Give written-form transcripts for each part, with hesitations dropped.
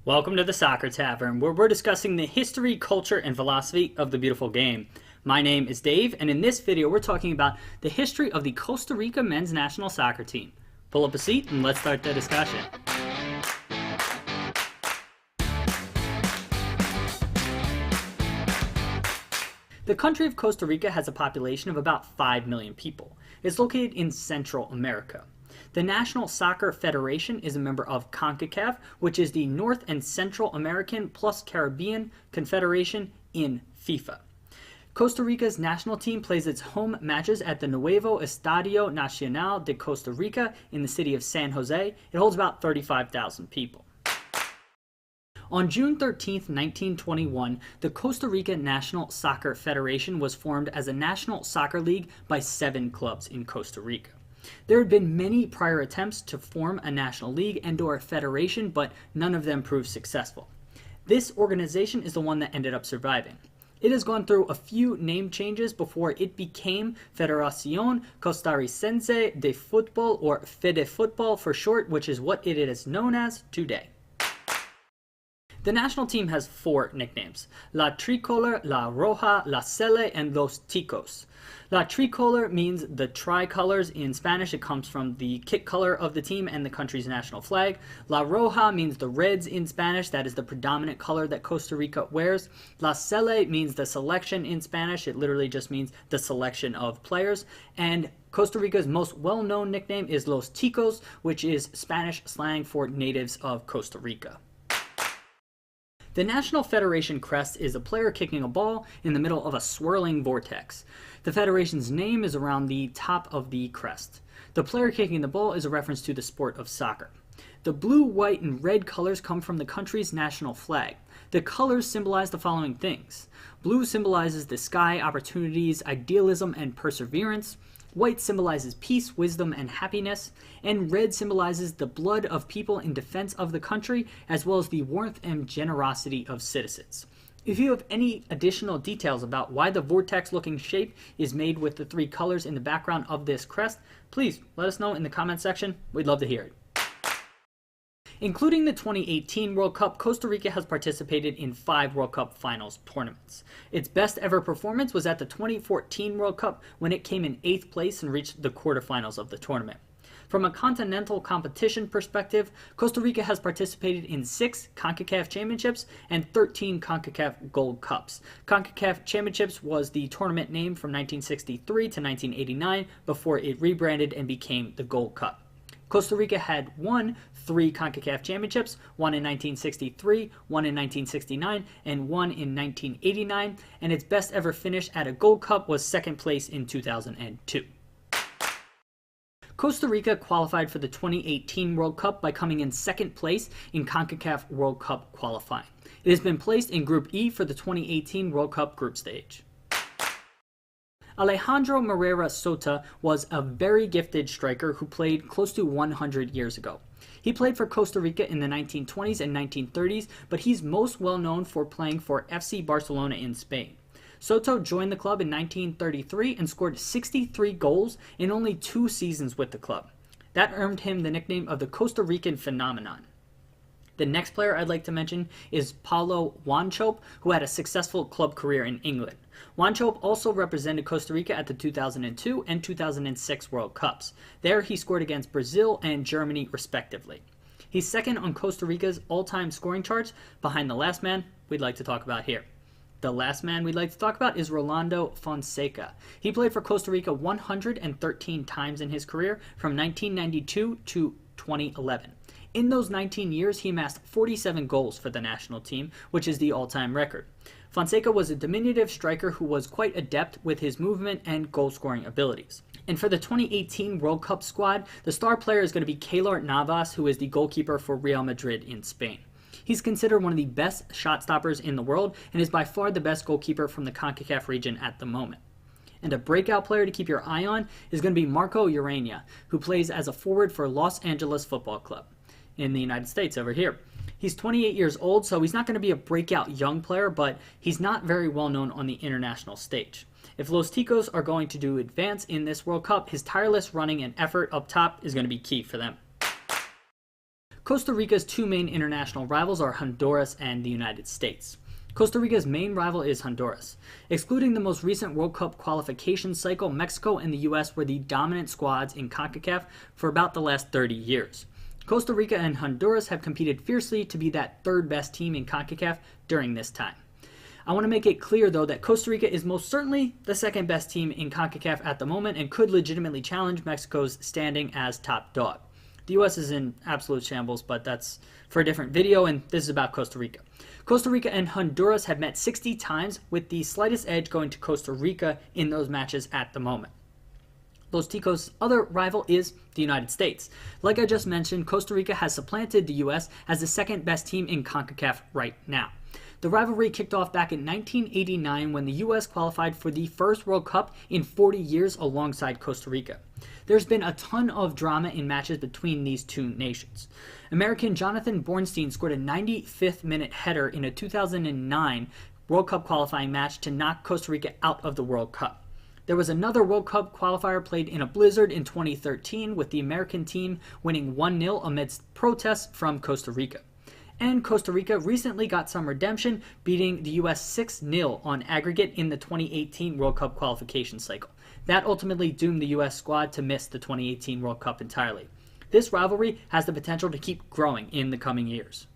Welcome to the Soccer Tavern, where we're discussing the history, culture, and philosophy of the beautiful game. My name is Dave, and in this video we're talking about the history of the Costa Rica men's national soccer team. Pull up a seat and let's start the discussion. The country of Costa Rica has a population of about 5 million people. It's located in Central America. The National Soccer Federation is a member of CONCACAF, which is the North and Central American plus Caribbean Confederation in FIFA. Costa Rica's national team plays its home matches at the Nuevo Estadio Nacional de Costa Rica in the city of San Jose. It holds about 35,000 people. On June 13, 1921, the Costa Rica National Soccer Federation was formed as a national soccer league by 7 clubs in Costa Rica. There had been many prior attempts to form a national league and/or a federation, but none of them proved successful. This organization is the one that ended up surviving. It has gone through a few name changes before it became Federación Costarricense de Fútbol, or FedeFutbol for short, which is what it is known as today. The national team has 4 nicknames: La Tricolor, La Roja, La Cele, and Los Ticos. La Tricolor means the tricolors in Spanish. It comes from the kit color of the team and the country's national flag. La Roja means the reds in Spanish. That is the predominant color that Costa Rica wears. La Cele means the selection in Spanish. It literally just means the selection of players. And Costa Rica's most well-known nickname is Los Ticos, which is Spanish slang for natives of Costa Rica. The National Federation crest is a player kicking a ball in the middle of a swirling vortex. The Federation's name is around the top of the crest. The player kicking the ball is a reference to the sport of soccer. The blue, white, and red colors come from the country's national flag. The colors symbolize the following things. Blue symbolizes the sky, opportunities, idealism, and perseverance. White symbolizes peace, wisdom, and happiness, and red symbolizes the blood of people in defense of the country, as well as the warmth and generosity of citizens. If you have any additional details about why the vortex-looking shape is made with the 3 colors in the background of this crest, please let us know in the comment section. We'd love to hear it. Including the 2018 World Cup, Costa Rica has participated in 5 World Cup finals tournaments. Its best ever performance was at the 2014 World Cup when it came in 8th place and reached the quarterfinals of the tournament. From a continental competition perspective, Costa Rica has participated in 6 CONCACAF championships and 13 CONCACAF Gold Cups. CONCACAF championships was the tournament name from 1963 to 1989 before it rebranded and became the Gold Cup. Costa Rica had won 3 CONCACAF championships, one in 1963, one in 1969, and one in 1989, and its best ever finish at a Gold Cup was 2nd place in 2002. Costa Rica qualified for the 2018 World Cup by coming in 2nd place in CONCACAF World Cup qualifying. It has been placed in Group E for the 2018 World Cup group stage. Alejandro Morera Sota was a very gifted striker who played close to 100 years ago. He played for Costa Rica in the 1920s and 1930s, but he's most well known for playing for FC Barcelona in Spain. Soto joined the club in 1933 and scored 63 goals in only 2 seasons with the club. That earned him the nickname of the Costa Rican phenomenon. The next player I'd like to mention is Paulo Wanchope, who had a successful club career in England. Wanchope also represented Costa Rica at the 2002 and 2006 World Cups. There he scored against Brazil and Germany respectively. He's 2nd on Costa Rica's all-time scoring charts, behind the last man we'd like to talk about here. The last man we'd like to talk about is Rolando Fonseca. He played for Costa Rica 113 times in his career from 1992 to 2011. In those 19 years, he amassed 47 goals for the national team, which is the all-time record. Fonseca was a diminutive striker who was quite adept with his movement and goal-scoring abilities. And for the 2018 World Cup squad, the star player is going to be Keylor Navas, who is the goalkeeper for Real Madrid in Spain. He's considered one of the best shot stoppers in the world and is by far the best goalkeeper from the CONCACAF region at the moment. And a breakout player to keep your eye on is going to be Marco Urania, who plays as a forward for Los Angeles Football Club in the United States over here. He's 28 years old, so he's not going to be a breakout young player, but he's not very well known on the international stage. If Los Ticos are going to advance in this World Cup, his tireless running and effort up top is going to be key for them. Costa Rica's two main international rivals are Honduras and the United States. Costa Rica's main rival is Honduras. Excluding the most recent World Cup qualification cycle, Mexico and the US were the dominant squads in CONCACAF for about the last 30 years. Costa Rica and Honduras have competed fiercely to be that third best team in CONCACAF during this time. I want to make it clear, though, that Costa Rica is most certainly the second best team in CONCACAF at the moment and could legitimately challenge Mexico's standing as top dog. The US is in absolute shambles, but that's for a different video, and this is about Costa Rica. Costa Rica and Honduras have met 60 times, with the slightest edge going to Costa Rica in those matches at the moment. Los Ticos' other rival is the United States. Like I just mentioned, Costa Rica has supplanted the US as the second best team in CONCACAF right now. The rivalry kicked off back in 1989 when the US qualified for the first World Cup in 40 years alongside Costa Rica. There's been a ton of drama in matches between these two nations. American Jonathan Bornstein scored a 95th-minute header in a 2009 World Cup qualifying match to knock Costa Rica out of the World Cup. There was another World Cup qualifier played in a blizzard in 2013 with the American team winning 1-0 amidst protests from Costa Rica. And Costa Rica recently got some redemption, beating the US 6-0 on aggregate in the 2018 World Cup qualification cycle. That ultimately doomed the US squad to miss the 2018 World Cup entirely. This rivalry has the potential to keep growing in the coming years.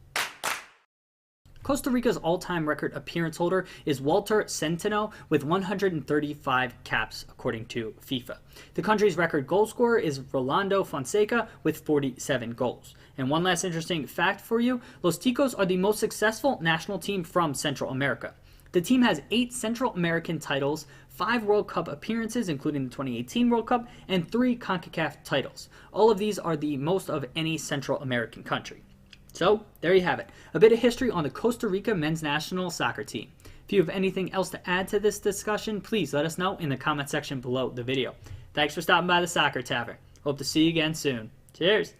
Costa Rica's all-time record appearance holder is Walter Centeno with 135 caps, according to FIFA. The country's record goal scorer is Rolando Fonseca with 47 goals. And one last interesting fact for you, Los Ticos are the most successful national team from Central America. The team has 8 Central American titles, 5 World Cup appearances, including the 2018 World Cup, and 3 CONCACAF titles. All of these are the most of any Central American country. So, there you have it. A bit of history on the Costa Rica men's national soccer team. If you have anything else to add to this discussion, please let us know in the comment section below the video. Thanks for stopping by the Soccer Tavern. Hope to see you again soon. Cheers!